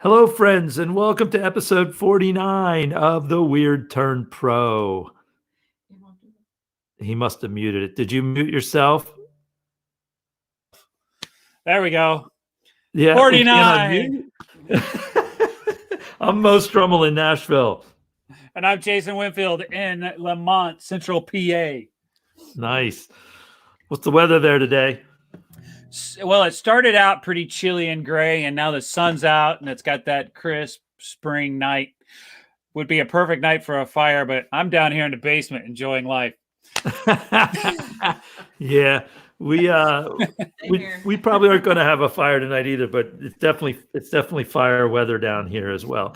Hello, friends, and welcome to episode 49 of the Weird Turn Pro. He must have muted it. Did you mute yourself? There we go. Yeah. 49. I'm Mo Strummel in Nashville. And I'm Jason Winfield in Lamont, Central PA. Nice. What's the weather there today? Well, it started out pretty chilly and gray, and now the sun's out, and it's got that crisp spring night. Would be a perfect night for a fire, but I'm down here in the basement enjoying life. Yeah, we probably aren't going to have a fire tonight either, but it's definitely fire weather down here as well.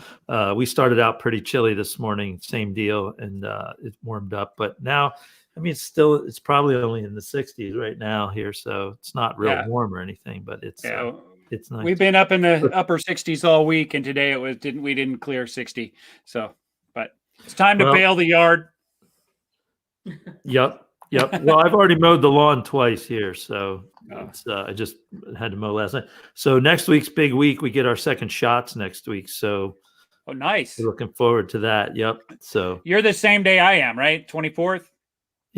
We started out pretty chilly this morning, same deal, and it warmed up, but now, I mean, it's probably only in the 60s right now here, so it's not real warm or anything, but it's nice. We've been up in the upper 60s all week, and today we didn't clear 60. So, but it's time to bail the yard. Yep. Well, I've already mowed the lawn twice here, so I just had to mow last night. So next week's big week. We get our second shots next week. So, nice. Looking forward to that. Yep. So you're the same day I am, right? 24th.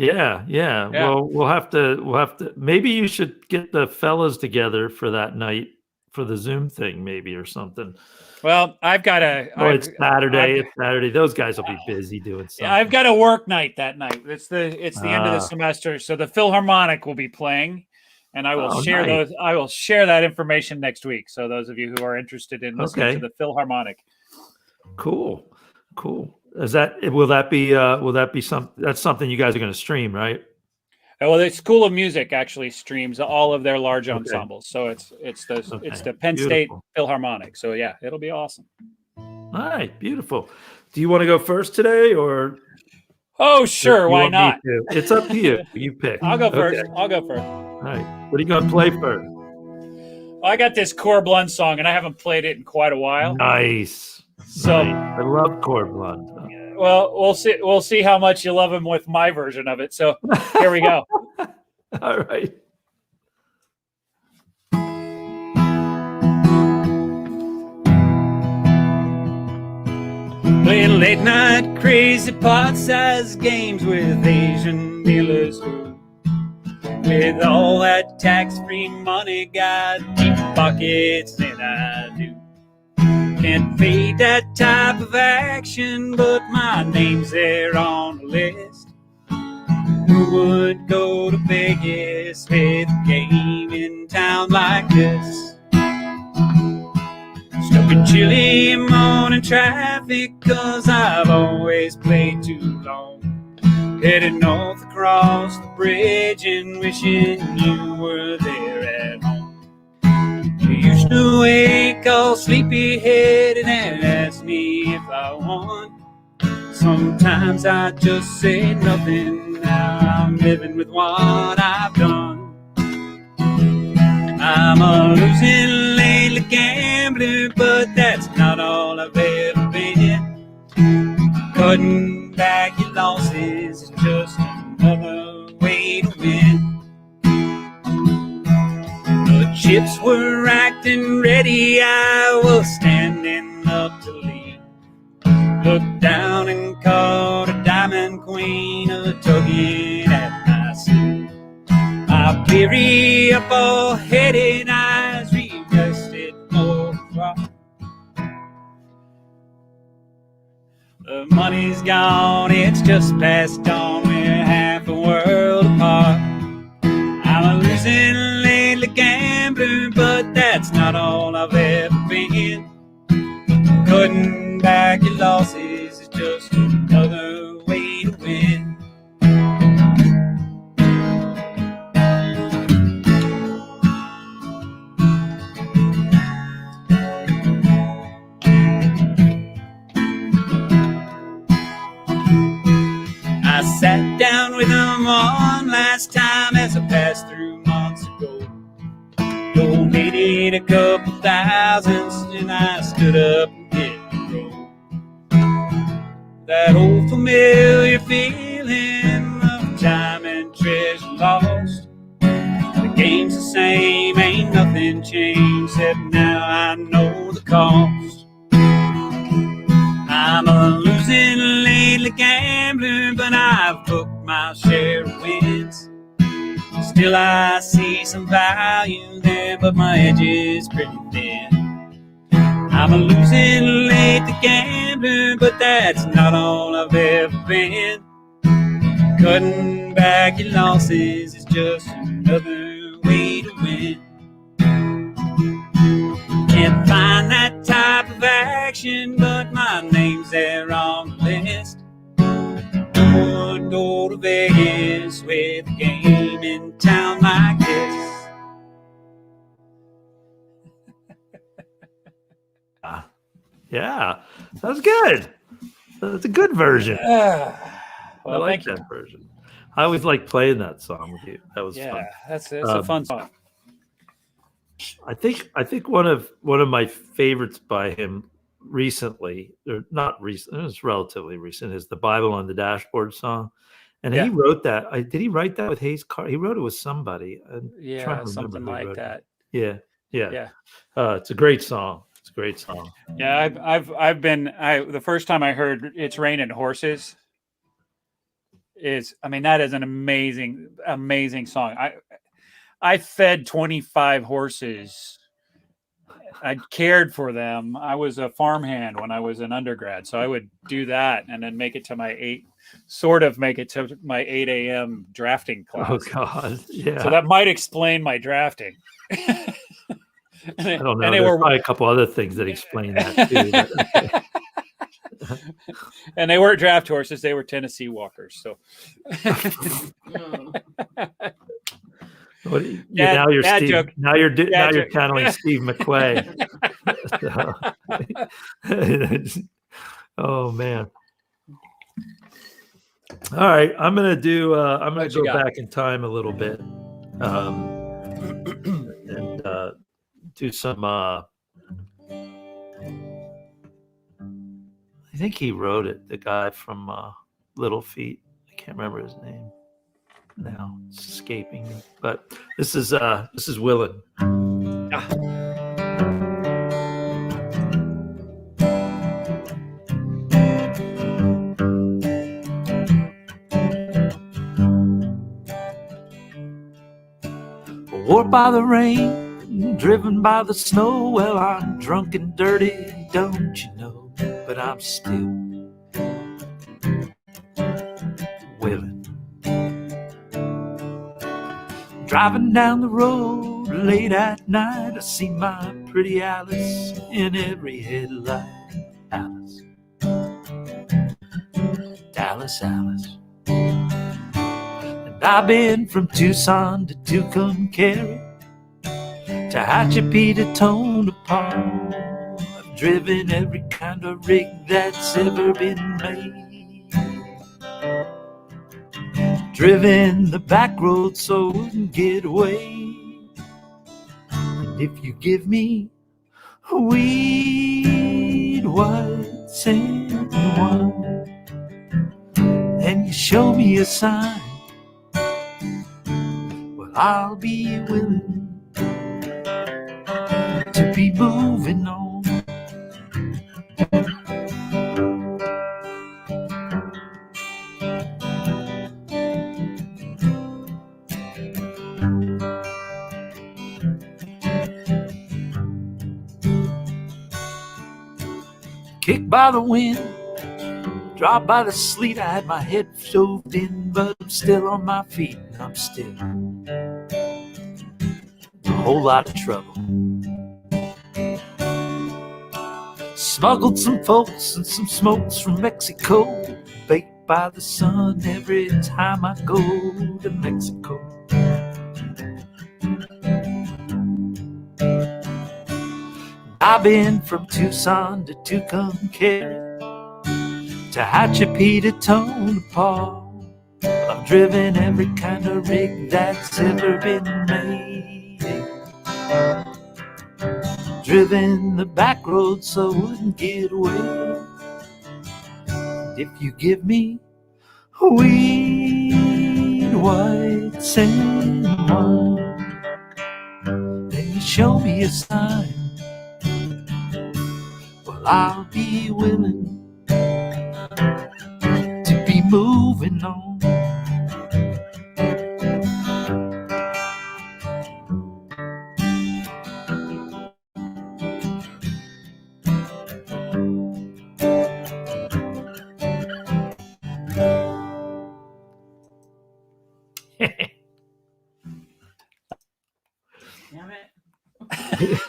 Yeah. Well, we'll have to. Maybe you should get the fellas together for that night for the Zoom thing, maybe, or something. Well, I've got it's Saturday. It's Saturday. Those guys will be busy doing something. I've got a work night that night. It's the end of the semester, so the Philharmonic will be playing, and I will share those. I will share that information next week. So those of you who are interested in listening to the Philharmonic. Cool. Will that be something you guys are going to stream, right? Well, the School of Music actually streams all of their large ensembles. So it's the Penn State Philharmonic. So yeah, it'll be awesome. All right, beautiful. Do you want to go first today, or? Oh, sure, why not? It's up to you. You pick. I'll go first. All right. What are you going to play first? Well, I got this Core Blund song, and I haven't played it in quite a while. Nice. So I love Core Blund. Well, we'll see how much you love him with my version of it. So here we go. All right. Playing late night crazy pot-sized games with Asian dealers who, with all that tax-free money, got deep pockets than I do. Can't fade that type of action, but my name's there on the list. Who would go to Vegas with a game in town like this? Stuck in chilly morning traffic, 'cause I've always played too long. Headed north across the bridge and wishing you were there at home. You used to wake all sleepy-headed and ask me if I won. Sometimes I just say nothing. Now I'm living with what I've done. I'm a losing lately gambler, but that's not all I've ever been. Cutting back your losses is just another way to win. The chips were acting ready, I was standing up to lead. Looked down and caught a diamond queen tugging at my sleeve. My bleary up all headed eyes re-rested for the crop. The money's gone, it's just passed on, we're half a world apart. I'm a losing lately gambler, but that's not all I've ever been. Cutting back your losses is just another way to win. I sat down with them one last time as I passed through months ago. Donated a couple thousands and I stood up and hit the road. That old familiar feeling of time and treasure lost. The game's the same, ain't nothing changed, except now I know the cost. gambler, but I've booked my share of wins. Still I see some value there, but my edge is pretty thin. I'm a losing late to gambler, but that's not all I've ever been. Cutting back your losses is just another way to win. Can't find that type of action, but my name's there on the list. Would go to Vegas with a game in town like this. Yeah, that was good. That's a good version. Well, I like thank you. that version. I always like playing that song with you. That was fun. Yeah, that's a fun song. I think one of my favorites by him recently, or not recent, it was relatively recent, is the Bible on the Dashboard song. And Yeah. he wrote that. Did he write that with Hayes Carr? He wrote it with somebody. I'm trying to Yeah, remember something who like wrote it. that. Yeah. Yeah. It's a great song. It's a great song. Yeah, I've been the first time I heard "It's Raining Horses" that is an amazing song. I fed 25 horses. I cared for them. I was a farmhand when I was an undergrad, so I would do that and then make it to my 8 a.m. drafting class. Oh God. Yeah. So that might explain my drafting. I don't know. There's probably a couple other things that explain that too. But, and they weren't draft horses; they were Tennessee Walkers. So, now you're dad Steve. joke. Now you're Dad you're joke. channeling Steve McQuay. Oh man. All right, I'm gonna go back in time a little bit, and do some. I think he wrote it. The guy from Little Feat. I can't remember his name now. It's escaping me. But this is Willin. Warped by the rain, driven by the snow. Well, I'm drunk and dirty, don't you know? But I'm still willing. Driving down the road late at night, I see my pretty Alice in every headlight. Alice, Dallas, Alice. And I've been from Tucson to Tucumcari, to Tehachapi to Tonopah. I've driven every kind of rig that's ever been made. Driven the back road so I wouldn't get away. And if you give me weed, white sand, wine, and you show me a sign, well, I'll be willing to be moving on. Kicked by the wind, dropped by the sleet, I had my head shoved in, but I'm still on my feet, and I'm still in a whole lot of trouble. Smuggled some folks and some smokes from Mexico, baked by the sun every time I go to Mexico. I've been from Tucson to Tucumcari, to Tehachapi to Tonopah. I've driven every kind of rig that's ever been made. Driven the back road so I wouldn't get away. And if you give me weed, white sand, wine, then you show me a sign, well, I'll be willing to be moving on. Damn it.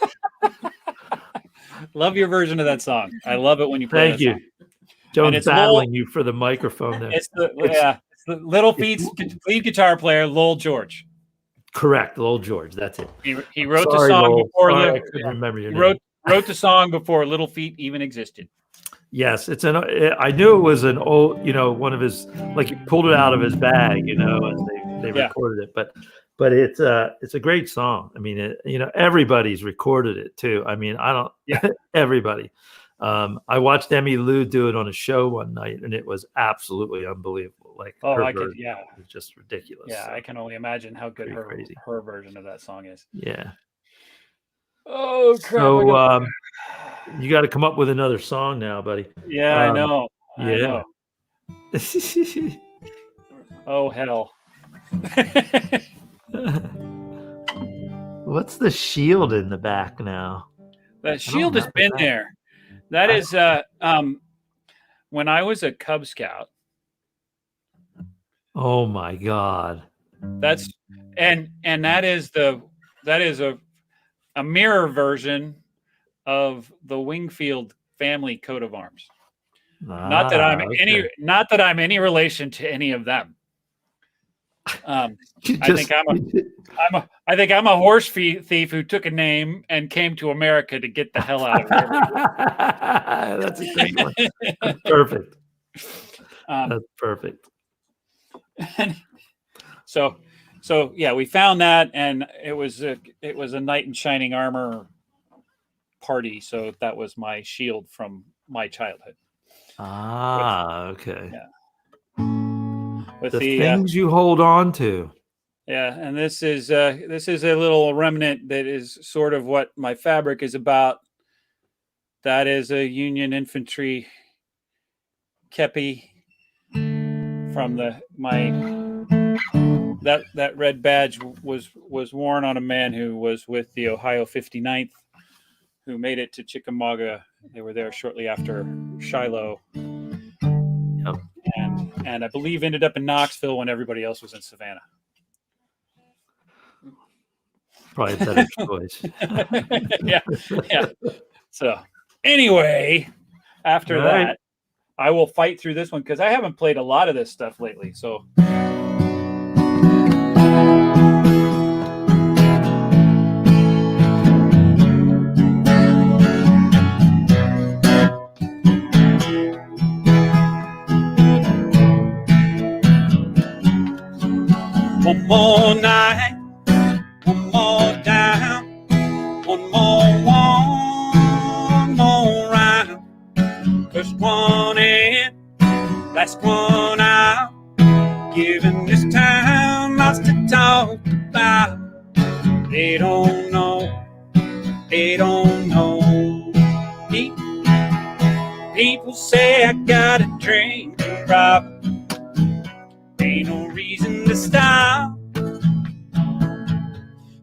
Love your version of that song. I love it when you play Thank that you. song. Jones it's battling you for the microphone there. It's the Little Feat's lead guitar player, Lowell George. Correct, Lowell George. That's it. He wrote Sorry, the song Lowell. before Sorry, I couldn't remember your name. wrote the song before Little Feat even existed. Yes, I knew it was an old, one of his, like he pulled it out of his bag, and they recorded it. But it's a great song. I mean, everybody's recorded it too. I mean, everybody. I watched Emmy Lou do it on a show one night, and it was absolutely unbelievable. Like, it was just ridiculous. Yeah, so. I can only imagine how good her version of that song is. Yeah. Oh crap! So you got to come up with another song now, buddy. Yeah, I know. Yeah. Oh hell! What's the shield in the back now? That shield has been there. That is when I was a Cub Scout. Oh my God. That's and that is a mirror version of the Wingfield family coat of arms. Not that I'm any relation to any of them. I think I'm a horse thief who took a name and came to America to get the hell out of here. That's a great one. That's perfect. That's perfect. So yeah, we found that, and it was a knight in shining armor party. So that was my shield from my childhood. Okay. Yeah. With the things you hold on to. Yeah, and this is a little remnant that is sort of what my fabric is about. That is a Union infantry kepi from that red badge was worn on a man who was with the Ohio 59th, who made it to Chickamauga. They were there shortly after Shiloh. Yep. And I believe ended up in Knoxville when everybody else was in Savannah. Probably a better choice. Yeah. So anyway, after that, I will fight through this one because I haven't played a lot of this stuff lately. So one more night, one more down, one more round. First one in, last one out. Giving this town lots to talk about. They don't know me. People say I got a drink and drive. Ain't no reason to stop.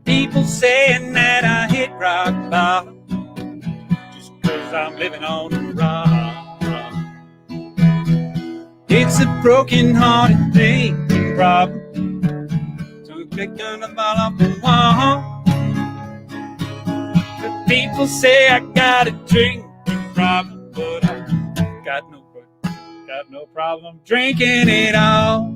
People saying that I hit rock bottom just 'cause I'm living on the rock. It's a broken-hearted thinking problem. So pick a ball off the wall. But people say I got a drinking problem, but I got no problem drinking it all.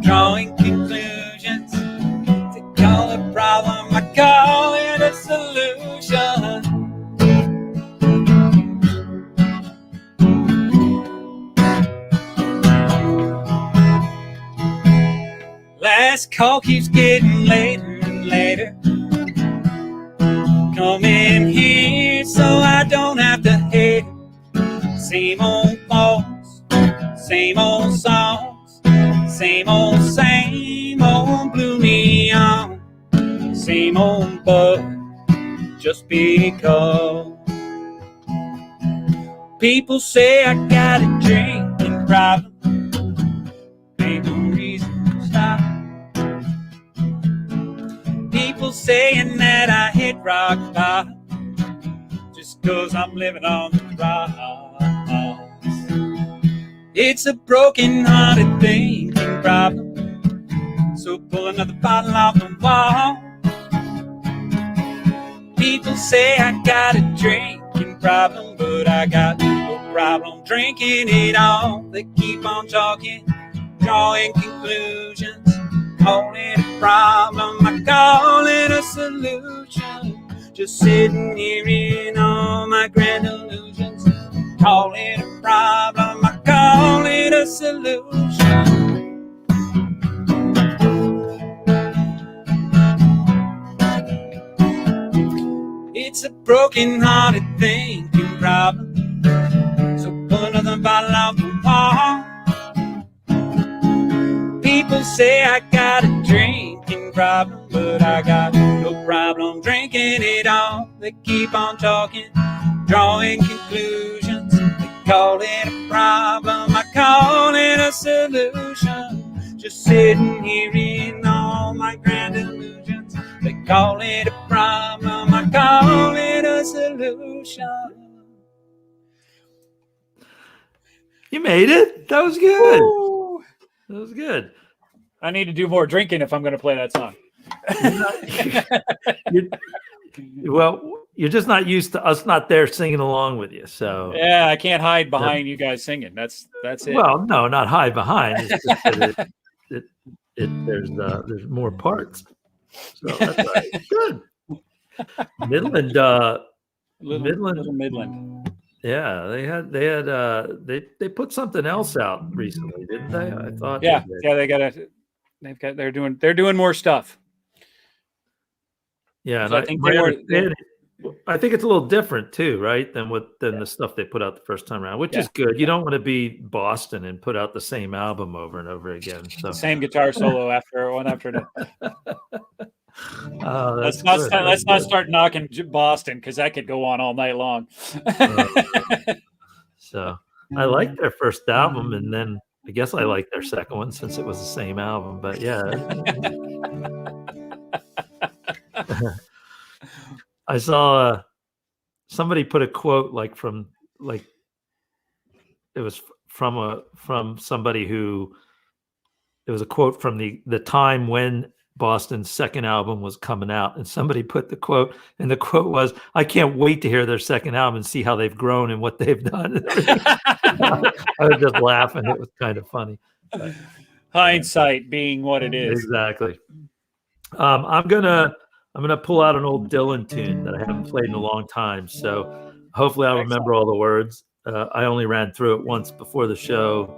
Drawing conclusions to call a problem, I call it a solution. Last call keeps getting later and later. Come in here so I don't have to hate it. Same old faults, same old songs, same old blue neon, same old bud, just because. People say I got a drinking problem. Ain't no reason to stop. People saying that I hit rock bottom just 'cause I'm living on the rocks. It's a broken-hearted thinking problem. So pull another bottle off the wall. People say I got a drinking problem, but I got no problem drinking it all. They keep on talking, drawing conclusions, call it a problem, I call it a solution. Just sitting here in all my grand illusions, call it a problem, I call it a solution. It's a broken-hearted thinking problem. So pull another bottle off the wall. People say I got a drinking problem, but I got no problem drinking it all. They keep on talking, drawing conclusions. They call it a problem, I call it a solution. Just sitting here in all my grand illusions. They call it a problem, I call it a solution. You made it. That was good. Woo! That was good. I need to do more drinking if I'm going to play that song. Well, you're just not used to us not there singing along with you. So Yeah, I can't hide behind you guys singing. That's it. well, no, not hide behind. It's just that there's more parts. So that's all right. Good. Midland, Little Midland. yeah, they put something else out recently, didn't they? I thought. Yeah, they did. they're doing more stuff. Yeah, and So I I think it's a little different too, right? Than the stuff they put out the first time around, which is good. You don't want to be Boston and put out the same album over and over again. So Same guitar solo after one after another. let's not start knocking Boston because that could go on all night long. So I liked their first album, and then I guess I liked their second one since it was the same album. But yeah, I saw somebody put a quote from it was from somebody who it was a quote from the time when Boston's second album was coming out, and somebody put the quote, and the quote was, "I can't wait to hear their second album and see how they've grown and what they've done." I was just laughing. It was kind of funny. Hindsight being what it is. Exactly. I'm gonna pull out an old Dylan tune that I haven't played in a long time, so hopefully I'll remember all the words. I only ran through it once before the show,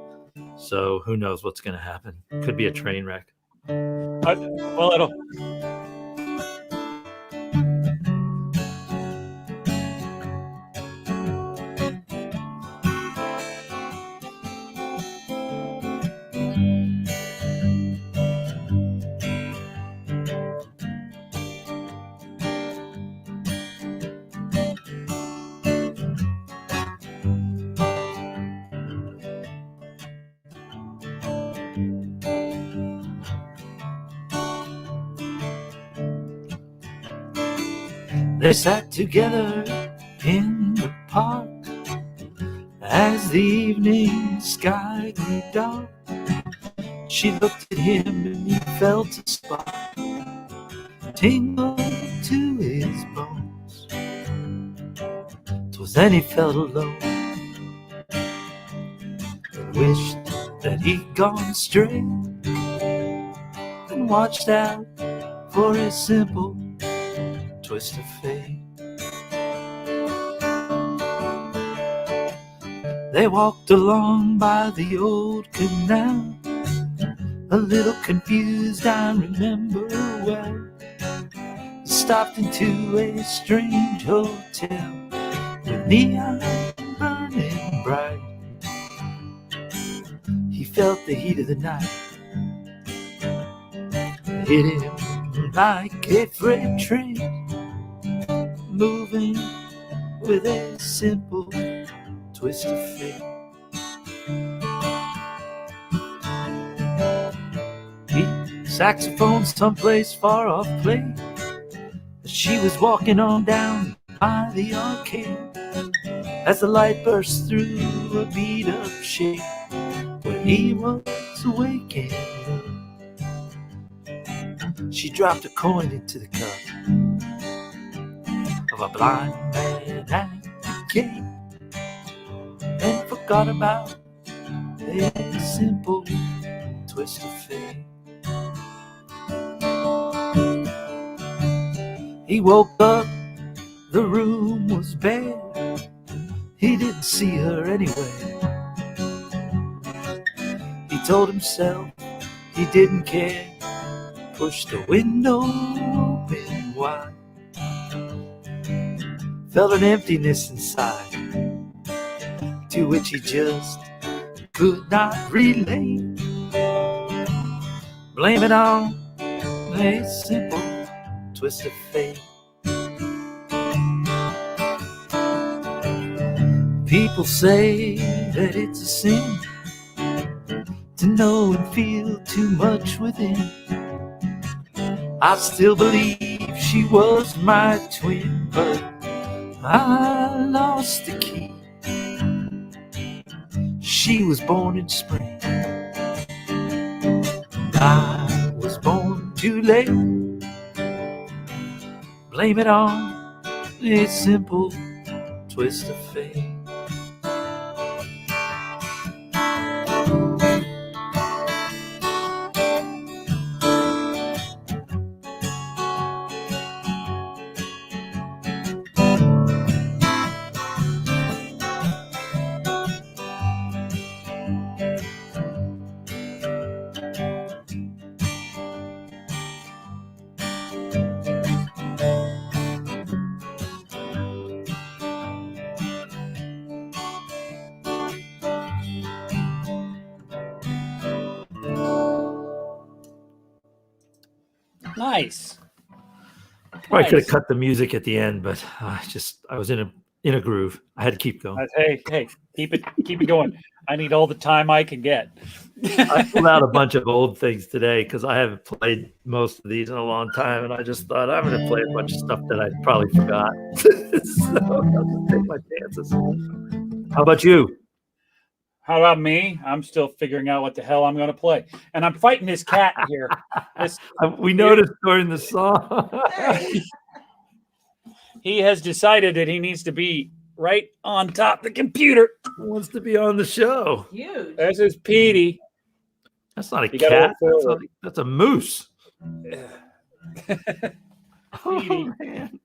so who knows what's going to happen. Could be a train wreck. Well, it'll. They sat together in the park as the evening sky grew dark. She looked at him and he felt a spark tingle to his bones. 'Twas then he felt alone and wished that he'd gone straight and watched out for his simple twist of fate. They walked along by the old canal, a little confused, I remember well. Stopped into a strange hotel with neon burning bright. He felt the heat of the night hit him like a freight train, moving with a simple twist of fate. Beat saxophone someplace far off played as she was walking on down by the arcade. As the light burst through a beat-up shade where he was awakened, she dropped a coin into the cup of a blind man at the gate and forgot about a simple twist of fate. He woke up, the room was bare. He didn't see her anywhere. He told himself he didn't care. Pushed the window open wide. Felt an emptiness inside, to which he just could not relate. Blame it on a simple twist of fate. People say that it's a sin to know and feel too much within. I still believe she was my twin, but I lost the key. She was born in spring, I was born too late. Blame it on a simple twist of fate. Nice. Probably could have Nice. cut the music at the end, but I was in a groove. I had to keep going. Hey, keep it going. I need all the time I can get. I pulled out a bunch of old things today because I haven't played most of these in a long time, and I just thought I'm going to play a bunch of stuff that I probably forgot. So I'll just take my chances. How about you? How about me? I'm still figuring out what the hell I'm going to play, and I'm fighting this cat here. We noticed during the song. He has decided that he needs to be right on top of the computer. Wants to be on the show. Huge. This is Petey. That's not a You gotta cat. look forward. That's a moose. Oh, Petey. man.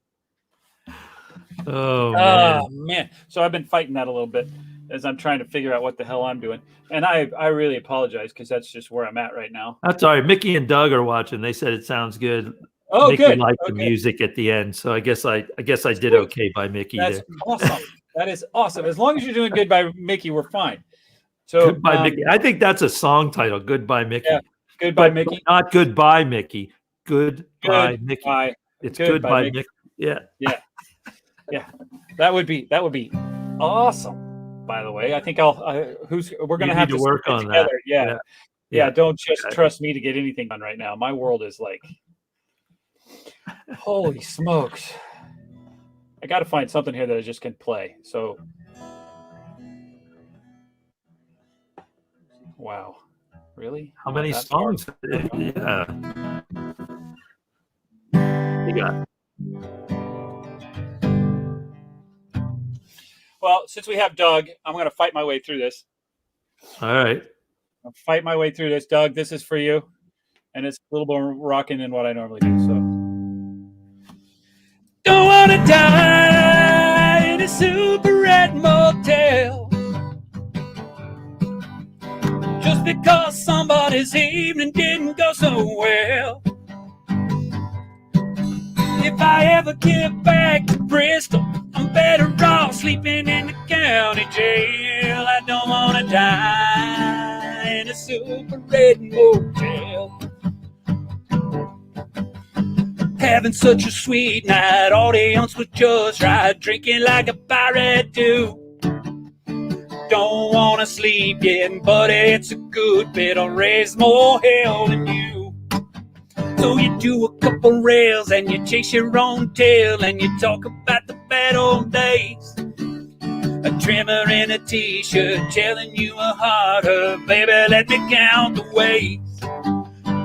Oh, man. Oh man! So I've been fighting that a little bit as I'm trying to figure out what the hell I'm doing, and I really apologize because that's just where I'm at right now. That's all right. Mickey and Doug are watching. They said it sounds good. Oh, Mickey good. liked the Okay. music at the end, so I guess I did Sweet. okay by Mickey That's there. awesome. That is awesome. As long as you're doing good by Mickey, we're fine. So Goodbye, Mickey. I think that's a song title. Goodbye, Mickey. Yeah. Goodbye, But Mickey. Not goodbye, Mickey. Goodbye, Mickey. Bye. It's Goodbye, goodbye, Mickey. Mickey. Yeah. That would be awesome. By the way, I think we're going You to have need to to work stick on that. together. Yeah. Yeah. Yeah. Don't just Okay. trust me to get anything done right now. My world is like, holy smokes. I got to find something here that I just can play. So, wow. Really? How many That's hard. songs? Yeah. You got Well, since we have Doug, I'm going to fight my way through this. all right. I'll fight my way through this. Doug, this is for you. And it's a little more rocking than what I normally do. So, don't want to die in a super red motel just because somebody's evening didn't go so well. If I ever get back to Bristol, I'm better off sleeping in the county jail. I don't want to die in a super red motel. Having such a sweet night, audience was just right, drinking like a pirate do. don't want to sleep yet, but it's a good bit. I'll raise more hell than you. So you do a couple rails and you chase your own tail and you talk about the bad old days. A trimmer in a t-shirt telling you a hard hurt, baby, let me count the ways.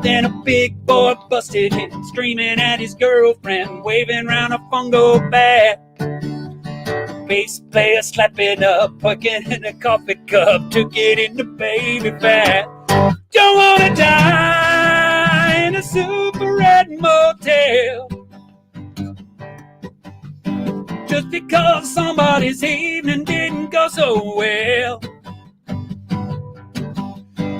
Then a big boy busted in, screaming at his girlfriend, waving round a fungo bat. Bass player slapping up, pucking in a coffee cup, took it in the baby fat. Don't wanna die in a super red motel just because somebody's evening didn't go so well.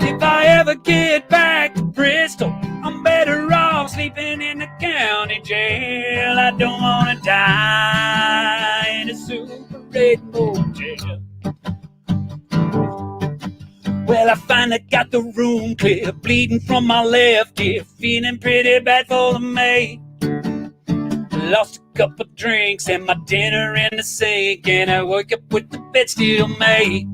If I ever get back to Bristol, I'm better off sleeping in the county jail. I don't wanna die in a super red motel. Well, I finally got the room clear, bleeding from my left ear, feeling pretty bad for the maid. Lost a couple drinks and my dinner in the sink, and I woke up with the bed still made.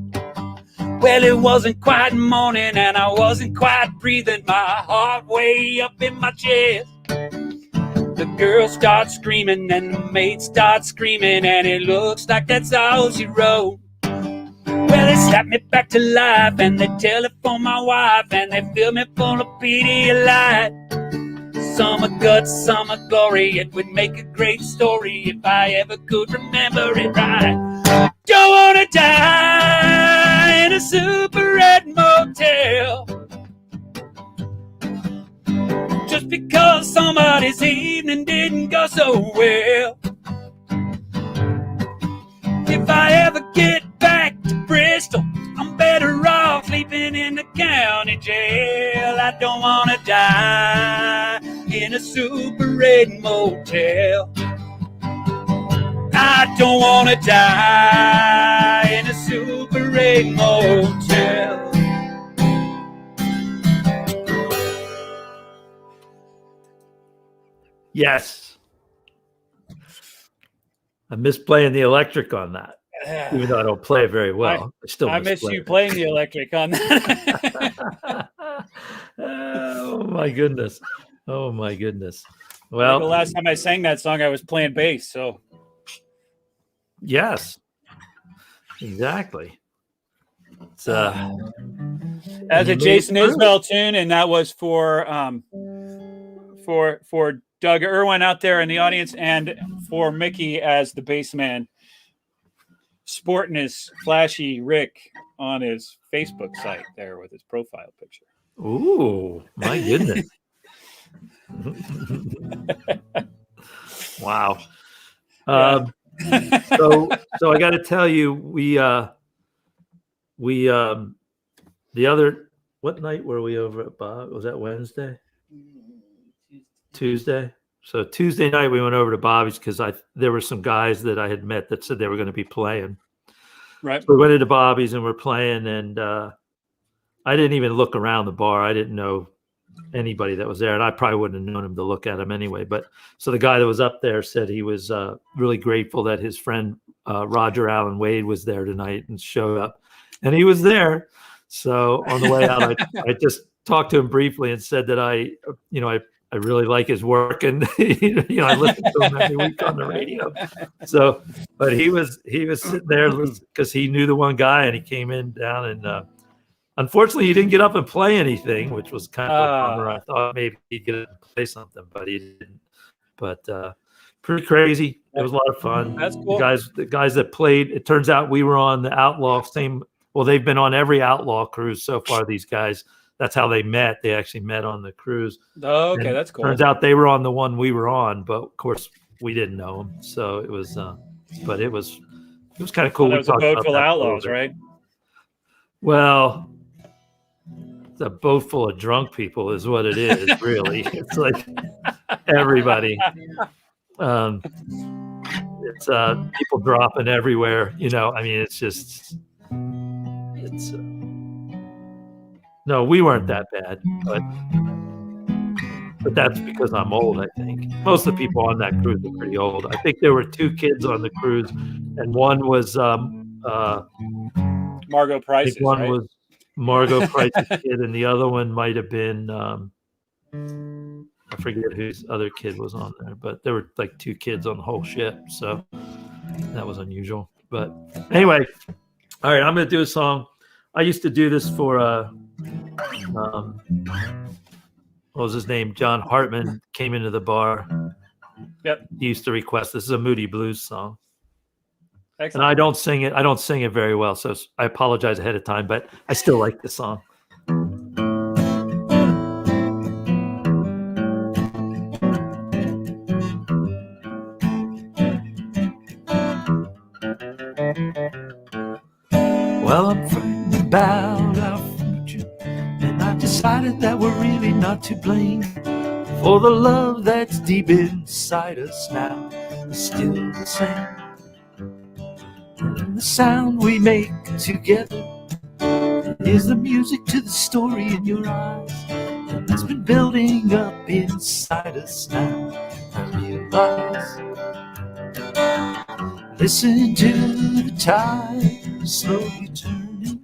Well, it wasn't quite morning and I wasn't quite breathing, my heart way up in my chest. The girl starts screaming and the maid starts screaming, and it looks like that's all she wrote. Well, they slapped me back to life and they telephoned my wife and they filled me full of Pedialyte. Some are guts, some are glory. It would make a great story if I ever could remember it right. Don't wanna die in a super red motel just because somebody's evening didn't go so well. If I ever get back to Bristol, I'm better off sleeping in the county jail. I don't wanna die in a super red motel. I don't wanna die in a super red motel. Yes. I miss playing the electric on that, even though I don't play it very well. I miss you playing the electric on that. Oh my goodness. Oh my goodness. Well, the last time I sang that song, I was playing bass. So yes, exactly. It's as a Jason Isbell tune, and that was for Doug Irwin out there in the audience, and for Mickey as the bass man, sporting his flashy Rick on his Facebook site there with his profile picture. Ooh, my goodness. Wow. So I got to tell you, the other, what night were we over at Bob? Was that Wednesday? Tuesday. So Tuesday night we went over to Bobby's because there were some guys that I had met that said they were going to be playing. Right. So we went into Bobby's and we're playing, and I didn't even look around the bar. I didn't know anybody that was there, and I probably wouldn't have known him to look at him anyway. But so the guy that was up there said he was really grateful that his friend Roger Allen Wade was there tonight and showed up, and he was there. So on the way out, I just talked to him briefly and said that I really like his work, and I listen to him every week on the radio. So, but he was sitting there because he knew the one guy, and he came in down, and unfortunately, he didn't get up and play anything, which was kind of a bummer. I thought maybe he'd get up and play something, but he didn't. But pretty crazy. It was a lot of fun. That's cool. The guys that played. It turns out we were on the Outlaw same. Well, they've been on every Outlaw cruise so far. These guys. That's how they met. They actually met on the cruise. Oh, okay, and that's cool. Turns out they were on the one we were on, but of course we didn't know them. So it was, but it was kind of cool. It was a boat full of outlaws, right? Well, it's a boat full of drunk people is what it is. Really, it's like everybody. It's people dropping everywhere. I mean, it's just it's. No, we weren't that bad, but that's because I'm old, I think. Most of the people on that cruise are pretty old. I think there were 2 kids on the cruise, and one was Margot I Price's, think one right? was Margot Price's kid, and the other one might have been I forget whose other kid was on there, but there were like 2 kids on the whole ship, so that was unusual. But anyway, all right, I'm gonna do a song. I used to do this for what was his name? John Hartman came into the bar. Yep. He used to request this is a Moody Blues song. Excellent. And I don't sing it very well, so I apologize ahead of time, but I still like the song. Well, I'm frightened about our future, and I've decided that we're really not to blame for the love that's deep inside us now is still the same. And the sound we make together is the music to the story in your eyes, and it's been building up inside us now. I realize. Listen to the tide slowly turning,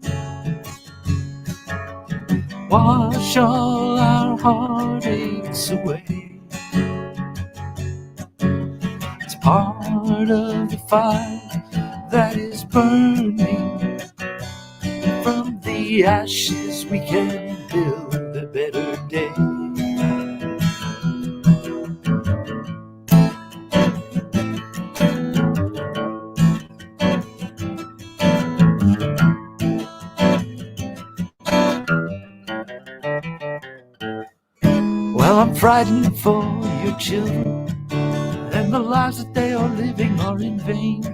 wash all our heartaches away. It's part of the fire that is burning. From the ashes we can build a better day. Well, I'm frightened for your children, and the lives that they are living are in vain.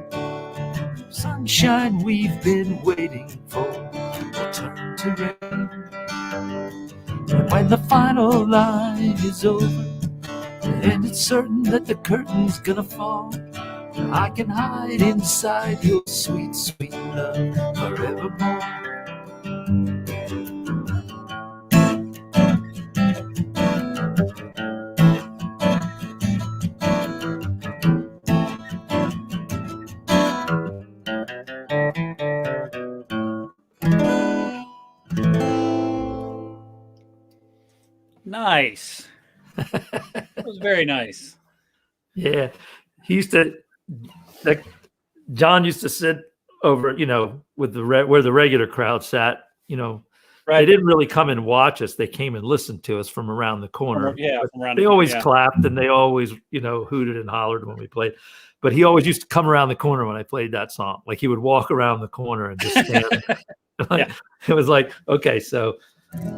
Sunshine we've been waiting for will turn to rain. And when the final line is over, and it's certain that the curtain's gonna fall, I can hide inside your sweet, sweet love forevermore. Nice. That was very nice. Yeah, he used to. Like, John used to sit over, with where the regular crowd sat. Right. They didn't really come and watch us; they came and listened to us from around the corner. Yeah, from around they the always corner, yeah. clapped and they always, hooted and hollered when we played. But he always used to come around the corner when I played that song. Like he would walk around the corner and just stand. Yeah. It was like, okay, so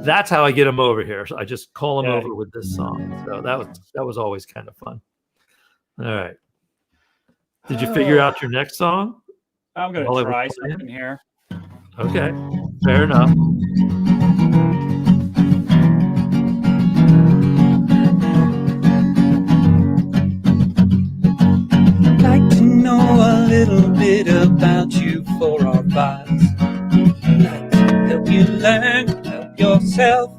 that's how I get him over here. So I just call him Yeah. over with this song. So that was always kind of fun. All right. Did you figure out your next song? I'm going While I to was try playing? something here. Okay, fair enough. Like to know a little bit about you for our lives. Like to help you learn, help yourself.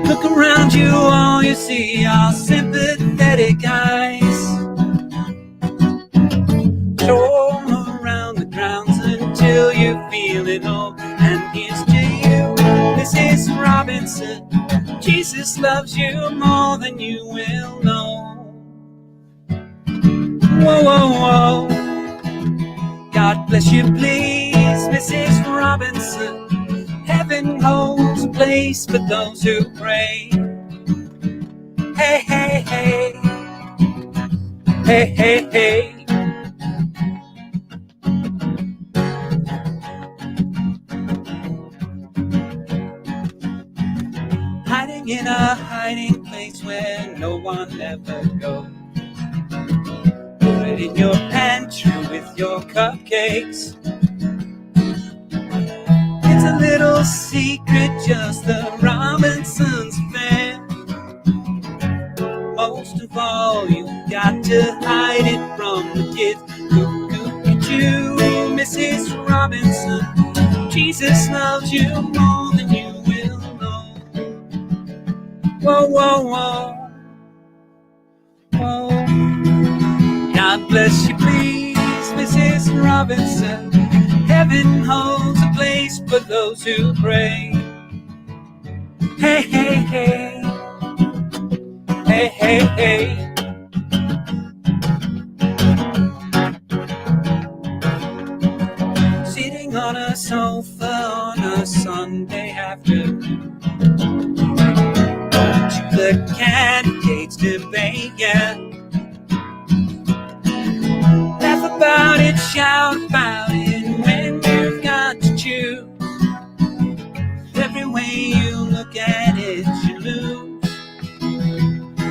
Look around you, all you see are sympathetic eyes. Show 'em around the grounds until you feel it all. And here's to you, Mrs. Robinson. Jesus loves you more than you will know. Whoa, whoa, whoa. God bless you, please, Mrs. Robinson. Heaven holds a place for those who pray. Hey, hey, hey. Hey, hey, hey. Hiding in a hiding place where no one ever goes. Put it in your pantry with your cupcakes. It's a little secret, just the Robinsons affair. Most of all, you got to hide it from the kids. Look at you, Mrs. Robinson. Jesus loves you more than you will know. Whoa, whoa, whoa. Whoa. God bless you, please, Mrs. Robinson. Heaven holds for those who pray. Hey, hey, hey. Hey, hey, hey. Sitting on a sofa on a Sunday afternoon, to the candidates debate, yeah. Laugh about it, shout about it when you've got to choose. Every way you look at it, you lose.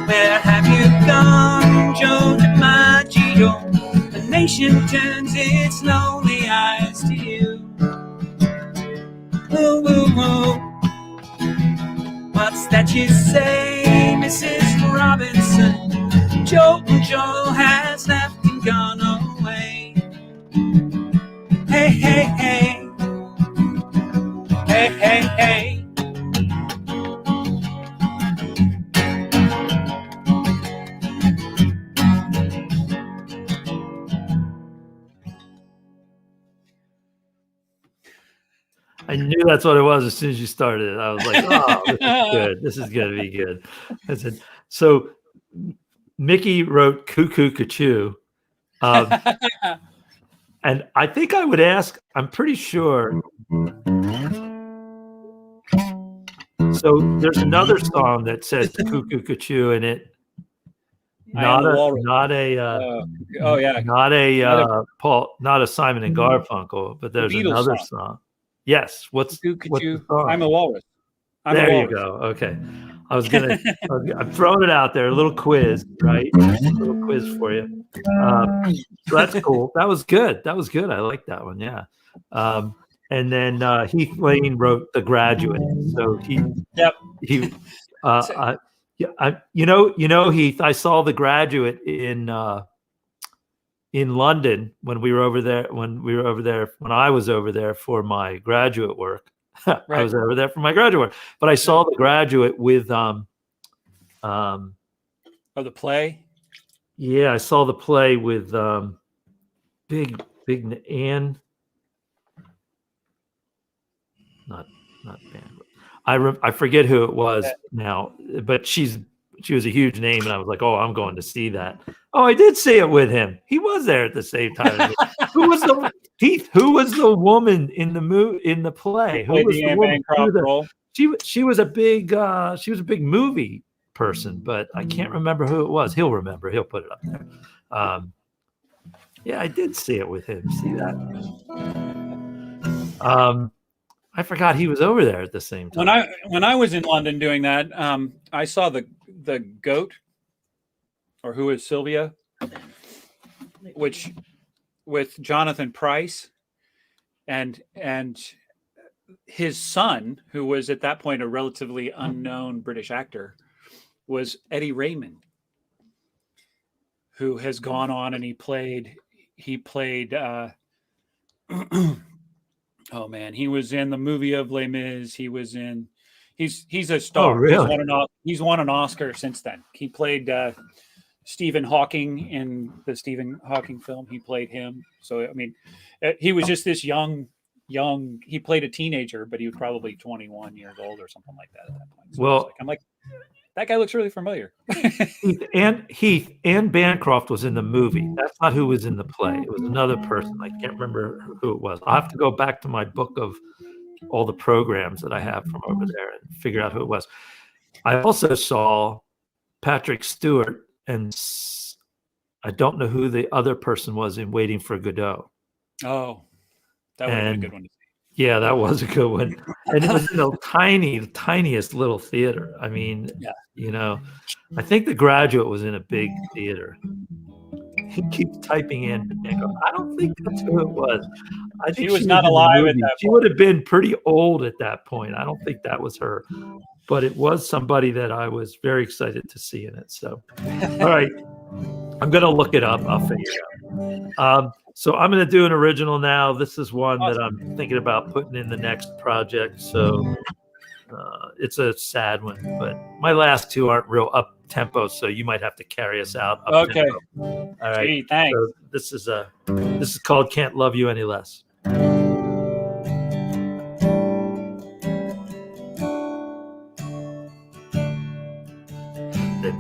Where have you gone, Joe DiMaggio? The nation turns its lonely eyes to you. Ooh, ooh, ooh. What's that you say, Mrs. Robinson? Joe has left and gone away. Hey, hey, hey. Hey, hey, hey. I knew that's what it was as soon as you started. I was like, oh, this is good. This is going to be good. I said, so Mickey wrote Cuckoo Cachoo. And I think I would ask, I'm pretty sure. So there's another song that says Cuckoo Cachoo in it. Not a Simon and Garfunkel, but there's another song. Yes. What's the song? I'm a Walrus. There you go. Okay. I'm throwing it out there. A little quiz, right? A little quiz for you. So that's cool. That was good. I like that one. Yeah. And then Heath Lane wrote The Graduate. So Heath, I saw The Graduate in London when we were over there. When I was over there for my graduate work. Right. I was over there for my graduate work, but I saw The Graduate with the play. Yeah, I saw the play with big Anne. Not Band. I forget who it was now, but she was a huge name, and I was like, oh, I'm going to see that. Oh, I did see it with him. He was there at the same time. Who was the woman in the play? Who was the woman? She was a big movie person, but I can't remember who it was. He'll remember. He'll put it up there. Yeah, I did see it with him. See that? I forgot he was over there at the same time. When I was in London doing that, I saw the goat, or Who is Sylvia, which with Jonathan Pryce and his son, who was at that point a relatively unknown British actor, was Eddie Raymond, who has gone on and he played oh man, he was in the movie of Les Mis. He's a star. Oh, really? He's won an Oscar since then. He played Stephen Hawking in the Stephen Hawking film. He played him. So I mean, he was just this young. He played a teenager, but he was probably 21 years old or something like that at that point. So I'm like, that guy looks really familiar. Heath and Bancroft was in the movie. That's not who was in the play. It was another person. I can't remember who it was. I'll have to go back to my book of all the programs that I have from over there and figure out who it was. I also saw Patrick Stewart, and I don't know who the other person was in Waiting for Godot. Oh, that would have been a good one to see. Yeah, that was a good one. And it was in the tiniest little theater. I mean, I think The Graduate was in a big theater. He keeps typing in. I don't think that's who it was. I think she was not alive at that point. She would have been pretty old at that point. I don't think that was her. But it was somebody that I was very excited to see in it. So, all right. I'm going to look it up. I'll figure it out. So I'm going to do an original now. This is one that I'm thinking about putting in the next project. So it's a sad one, but my last two aren't real up tempo, so you might have to carry us out. Okay. All right. Gee, thanks. So this is called "Can't Love You Any Less."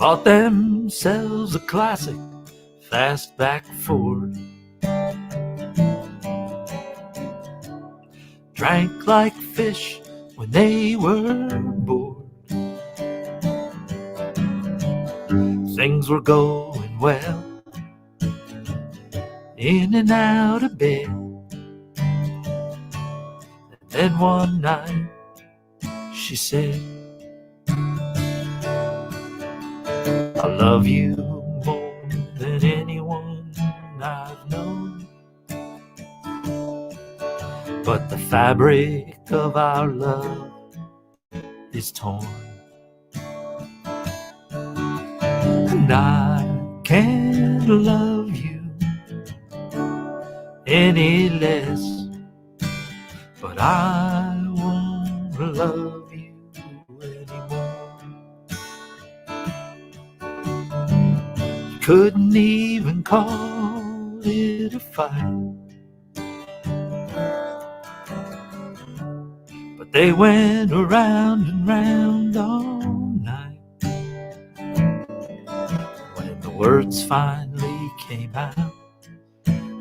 bought themselves a classic fastback Ford. Drank like fish when they were bored. Things were going well, in and out of bed. And then one night she said, I love you more than anyone I've known. But the fabric of our love is torn. And I can't love you any less, but I won't love you anymore. Couldn't even call it a fight, but they went around and round all night. When the words finally came out,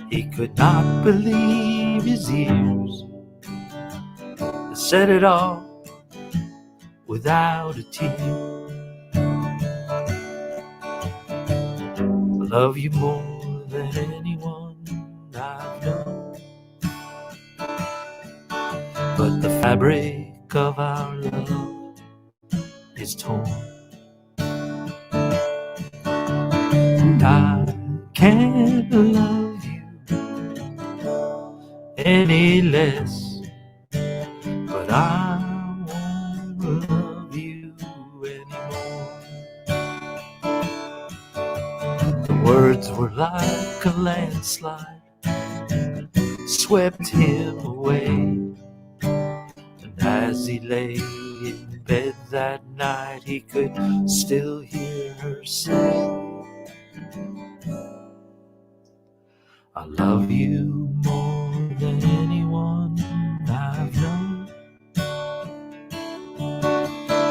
he could not believe his ears. They said it all without a tear. I love you more than anyone I've known, but the fabric of our love is torn. And I can't love you any less, but I won't love you anymore. The words were like a landslide, swept him away. And as he lay in bed that night, he could still hear her say, I love you more than anyone I've known,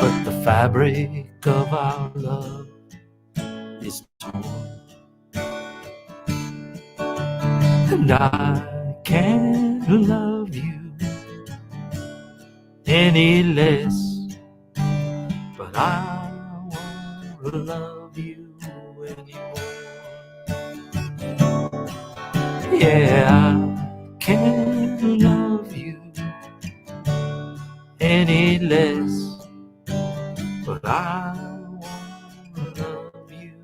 but the fabric of our love is torn. And I can't love you any less, but I won't love you anymore. Yeah, I can't love you any less, but I won't love you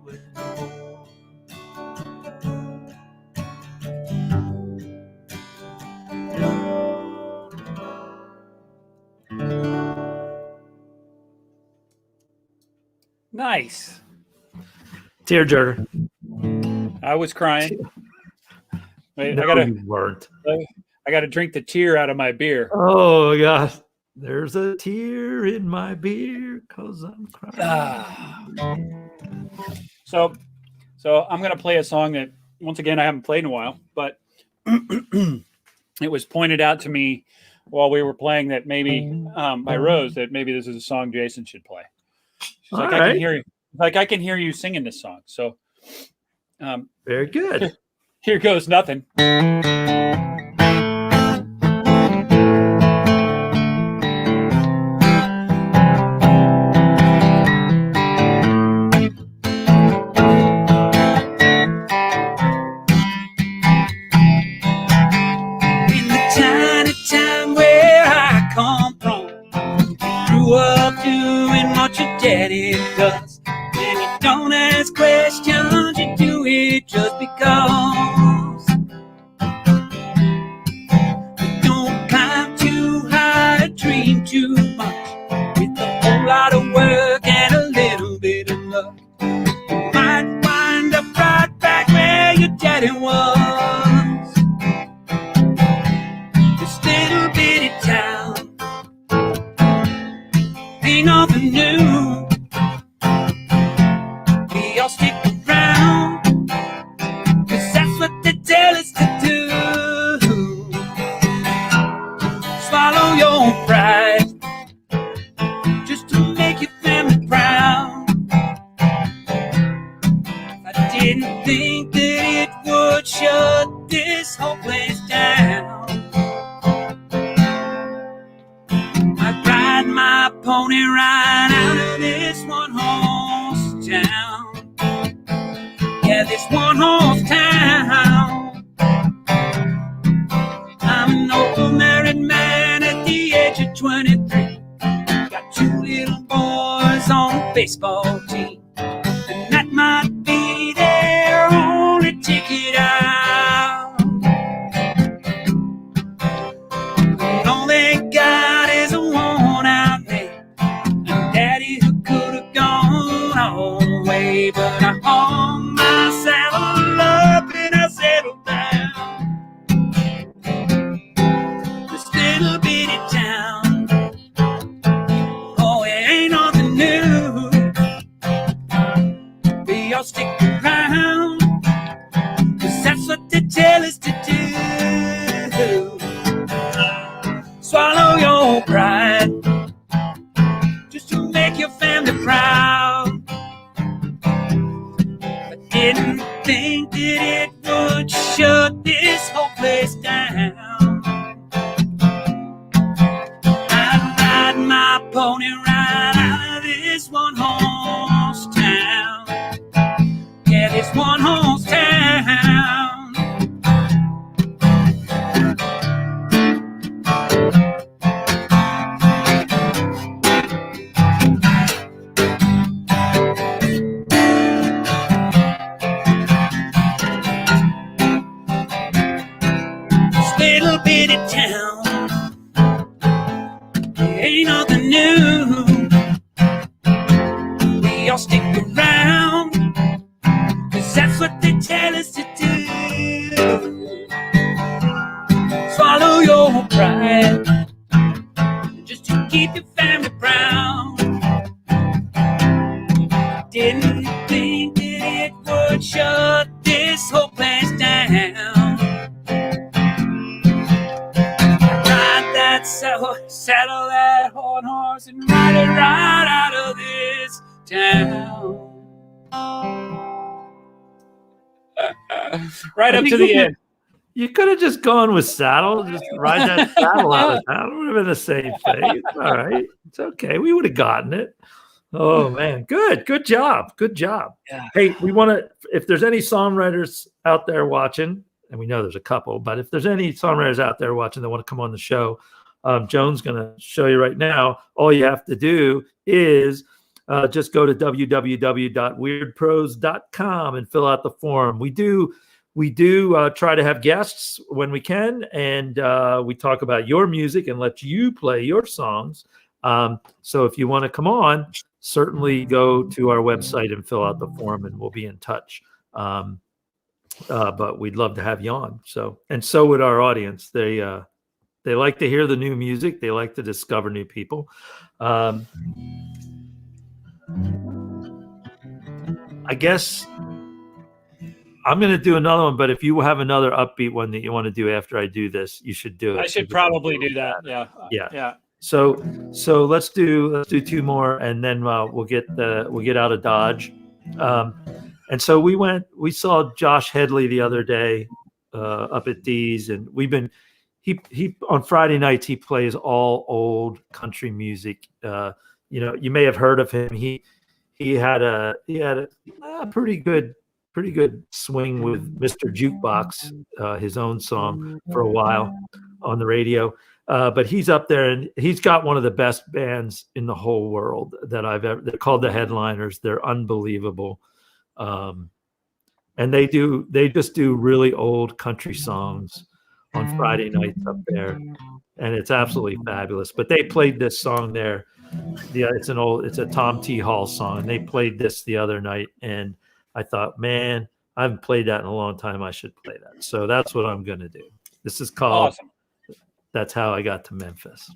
anymore. Nice. Tearjerker. I was crying. Wait, No, you weren't. I got to drink the tear out of my beer. Oh gosh, there's a tear in my beer because I'm crying. So I'm going to play a song that, once again, I haven't played in a while, but it was pointed out to me while we were playing that maybe by Rose that maybe this is a song Jason should play. She's like, I can hear you. Like, I can hear you singing this song. So, Very good. here goes nothing. Daddy does, and you don't ask questions, you do it just because. You don't climb too high, dream too much, with a whole lot of work and a little bit of luck. You might wind up right back where your daddy was. This little bitty town ain't nothing new. We all stick around, 'cause that's what they tell us to do. Swallow your pride, just to make your family proud. pony right out of this one-horse town. Yeah, this one-horse town. I'm an old married man at the age of 23. Got 2 little boys on a baseball team, and that might be their only ticket out. And all they got is a worn-out neck, and Daddy who could have gone all the way, but I hung my saddle up and I settled down. This little bitty town, oh, it ain't nothing new. We all stick around, 'cause that's what they tell us to do. Swallow your pride, just to make your family proud. I didn't think that it would shut this whole place down. I'd ride my pony right out of this one-horse town. Yeah, this one-horse town. This little bitty town, ain't nothing new. We all stick around, 'cause that's what they tell us to do. Swallow your pride, just to keep your family proud. Didn't think that it would shut this whole place down. Ride that saddle that horse and ride it right out of this town. Right up to the end. You could have just gone with saddle, just ride that saddle out of town. It would have been the same thing. It's all right. It's okay. We would have gotten it. Oh man, good job. Yeah. Hey, we want to, if there's any songwriters out there watching, and we know there's a couple, but if there's any songwriters out there watching that want to come on the show, Joan's going to show you right now. All you have to do is just go to www.weirdprose.com and fill out the form. We do try to have guests when we can, and we talk about your music and let you play your songs. So if you want to come on, certainly go to our website and fill out the form, and we'll be in touch. But we'd love to have you on. So would our audience. They like to hear the new music. They like to discover new people. I guess I'm going to do another one, but if you have another upbeat one that you want to do after I do this, you should do it. I should probably do that. Yeah. So let's do 2 more, and then we'll get out of Dodge. And so we saw Josh Headley the other day up at D's, and he on Friday nights he plays all old country music. You may have heard of him. He had a pretty good swing with Mr. Jukebox, his own song for a while on the radio. But he's up there, and he's got one of the best bands in the whole world that I've ever. They're called the Headliners. They're unbelievable, and they just do really old country songs on Friday nights up there, and it's absolutely fabulous. But they played this song there. Yeah, it's a Tom T. Hall song, and they played this the other night, and I thought, man, I haven't played that in a long time. I should play that. So that's what I'm going to do. This is called. Awesome. That's How I Got to Memphis.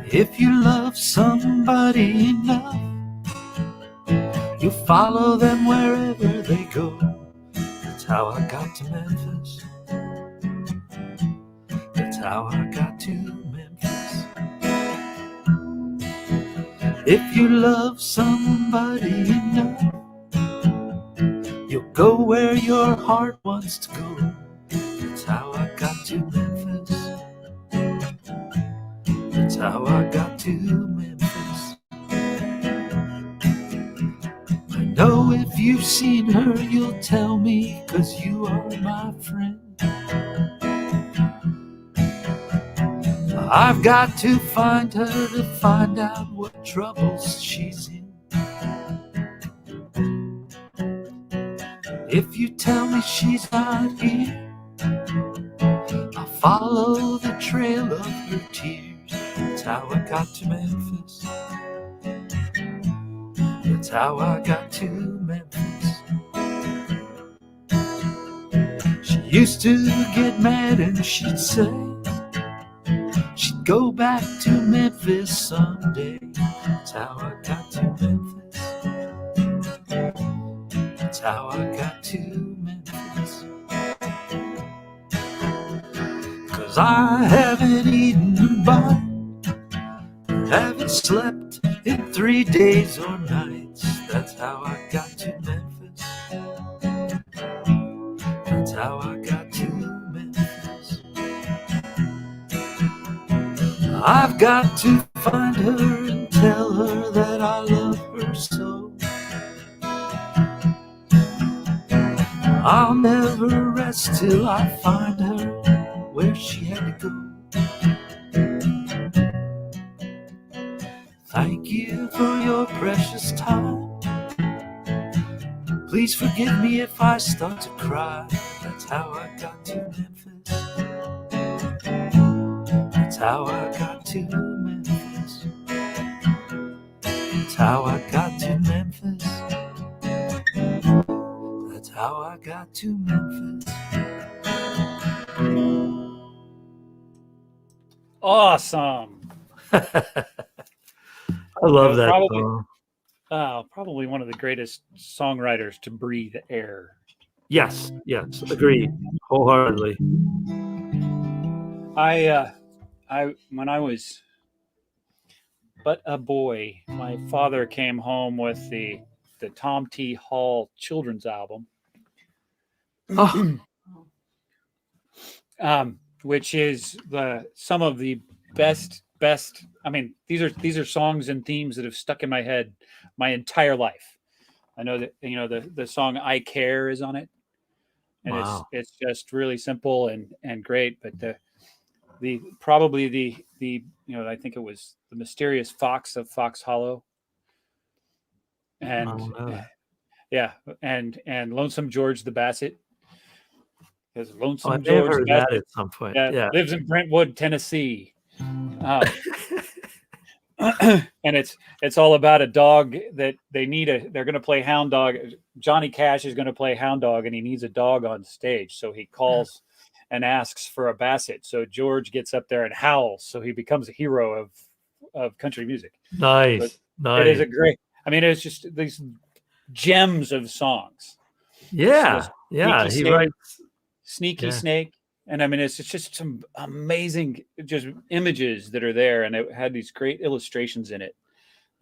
If you love somebody enough, you follow them wherever they go. That's how I got to Memphis. That's how I got to Memphis. If you love somebody enough, you'll go where your heart wants to go. That's how I got to Memphis. That's how I got to Memphis. I know if you've seen her, you'll tell me, 'cause you are my friend. I've got to find her to find out what troubles she's in. If you tell me she's not here, I'll follow the trail of her tears. That's how I got to Memphis. That's how I got to Memphis. She used to get mad and she'd say she'd go back to Memphis someday. That's how I got to Memphis. That's how I got to Memphis. 'Cause I haven't eaten a bite, haven't slept in 3 days or nights. That's how I got to Memphis. That's how I got to Memphis. I've got to find her and tell her that I love her so. I'll never rest till I find her where she had to go. Thank you for your precious time. Please forgive me if I start to cry. That's how I got to Memphis. That's how I got to Memphis. That's how I got to Memphis. That's how I got to Memphis. Awesome. I love that Probably- song. Probably one of the greatest songwriters to breathe air. Yes, agreed, wholeheartedly. When I was but a boy, my father came home with the Tom T. Hall children's album, Oh, which is some of the best. I mean, these are songs and themes that have stuck in my head my entire life. I know that the song "I Care" is on it, and wow. it's just really simple and great. But probably the I think it was The Mysterious Fox of Fox Hollow, and yeah, and Lonesome George the Basset. Because I Lonesome may have George the heard that Basset at some point. yeah, lives in Brentwood, Tennessee. And it's all about a dog that they're going to play hound dog. Johnny Cash is going to play hound dog and he needs a dog on stage. So he calls and asks for a basset. So George gets up there and howls. So he becomes a hero of country music. Nice. It is a great, it's just these gems of songs. Yeah. He writes. Sneaky Snake. And it's just some amazing just images that are there. And it had these great illustrations in it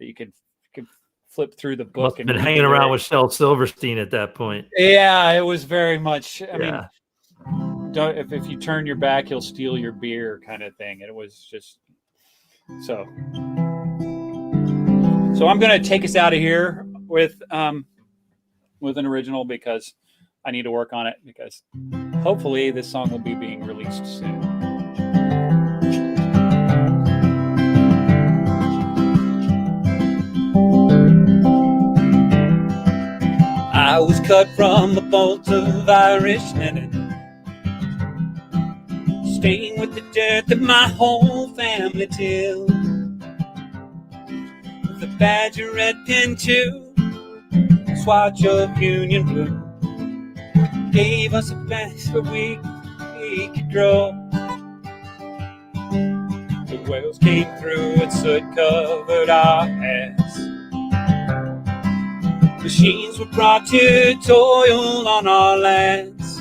that you could flip through the book. Must have been hanging around with Shel Silverstein at that point. Yeah, it was very much, if you turn your back, he'll steal your beer kind of thing. And it was just, so I'm going to take us out of here with an original because I need to work on it because hopefully this song will be being released soon. I was cut from a bolt of Irish linen, staying with the dirt that my whole family tilled, with a badger red pin too, a swatch of Union blue. Gave us a place where we could grow. The whales came through and soot covered our heads. Machines were brought to toil on our lands.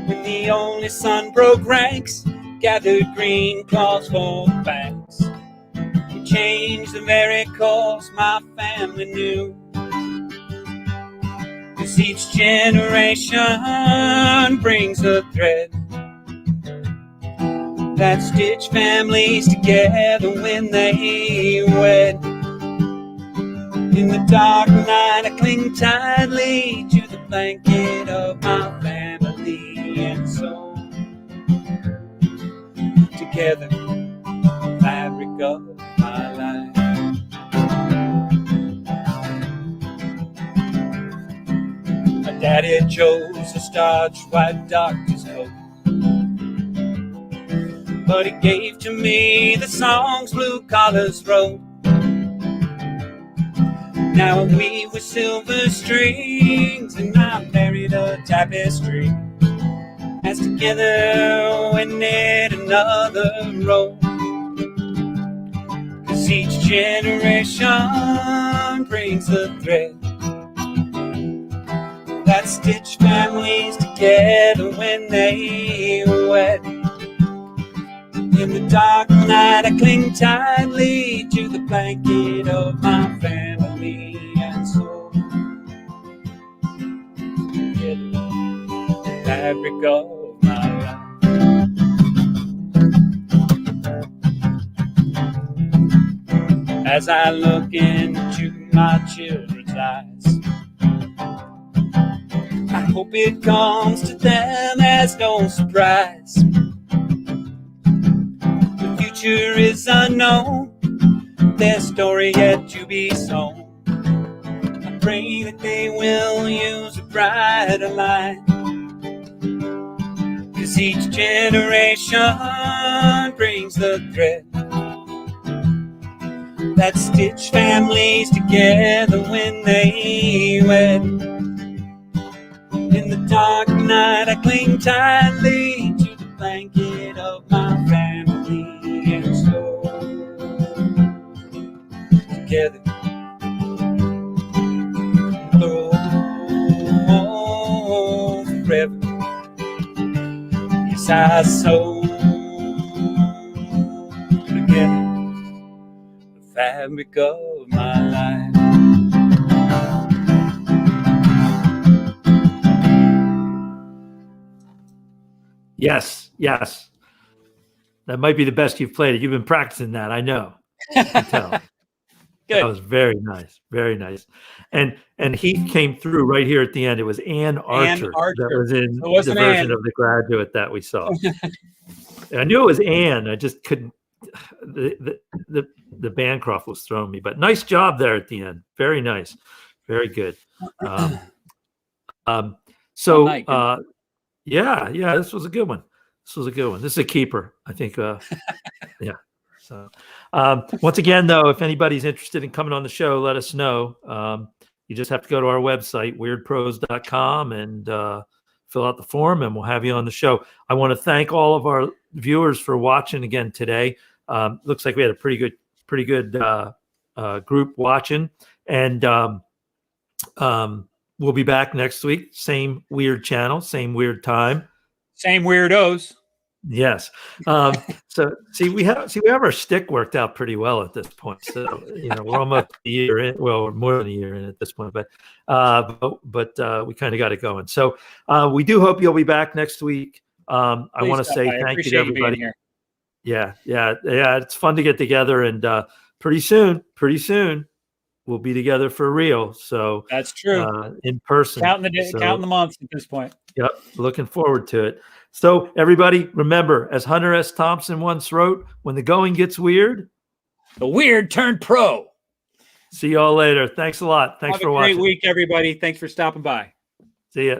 When the only son broke ranks, gathered green claws for banks. We change the very course my family knew. 'Cause each generation brings a thread that stitch families together when they wed. In the dark night I cling tightly to the blanket of my family, and so together, the fabric of my life. My daddy chose a starch white doctor's coat, but he gave to me the songs blue collars wrote. Now I weave with silver strings, and I married a tapestry, as together we knit another row. 'Cause each generation brings a thread that stitch families together when they wed. In the dark night I cling tightly to the blanket of my family, and so together, the fabric of my life. As I look into my children's eyes, I hope it comes to them as no surprise. The future is unknown, their story yet to be sown. I pray that they will use a brighter light, 'cause each generation brings the thread that stitch families together when they wed. In the dark night I cling tightly to the blanket of my family, and so together oh, forever. Yes, I sew together the fabric of my life. Yes, yes. That might be the best you've played it. You've been practicing that, I know. I can tell. Good. That was very nice, very nice. And he came through right here at the end. It was Ann Archer, that was in the version of The Graduate that we saw. I knew it was Ann. I just couldn't. The Bancroft was throwing me, but nice job there at the end. Very nice, very good. Yeah, this was a good one. This is a keeper, I think. Yeah. So, once again, though, if anybody's interested in coming on the show, let us know. You just have to go to our website, weirdprose.com, and fill out the form, and we'll have you on the show. I want to thank all of our viewers for watching again today. Looks like we had a pretty good group watching, and we'll be back next week. Same weird channel, same weird time, same weirdos. Yes. So we have our stick worked out pretty well at this point. So we're almost a year in. Well, we're more than a year in at this point, but we kind of got it going. So we do hope you'll be back next week. I want to say thank you to everybody. Yeah. It's fun to get together, and pretty soon we'll be together for real. So that's true. In person, counting the months at this point. Yep, looking forward to it. So everybody, remember, as Hunter S. Thompson once wrote, when the going gets weird, the weird turned pro. See y'all later. Thanks a lot. Thanks for watching. Have a great week, everybody. Thanks for stopping by. See ya.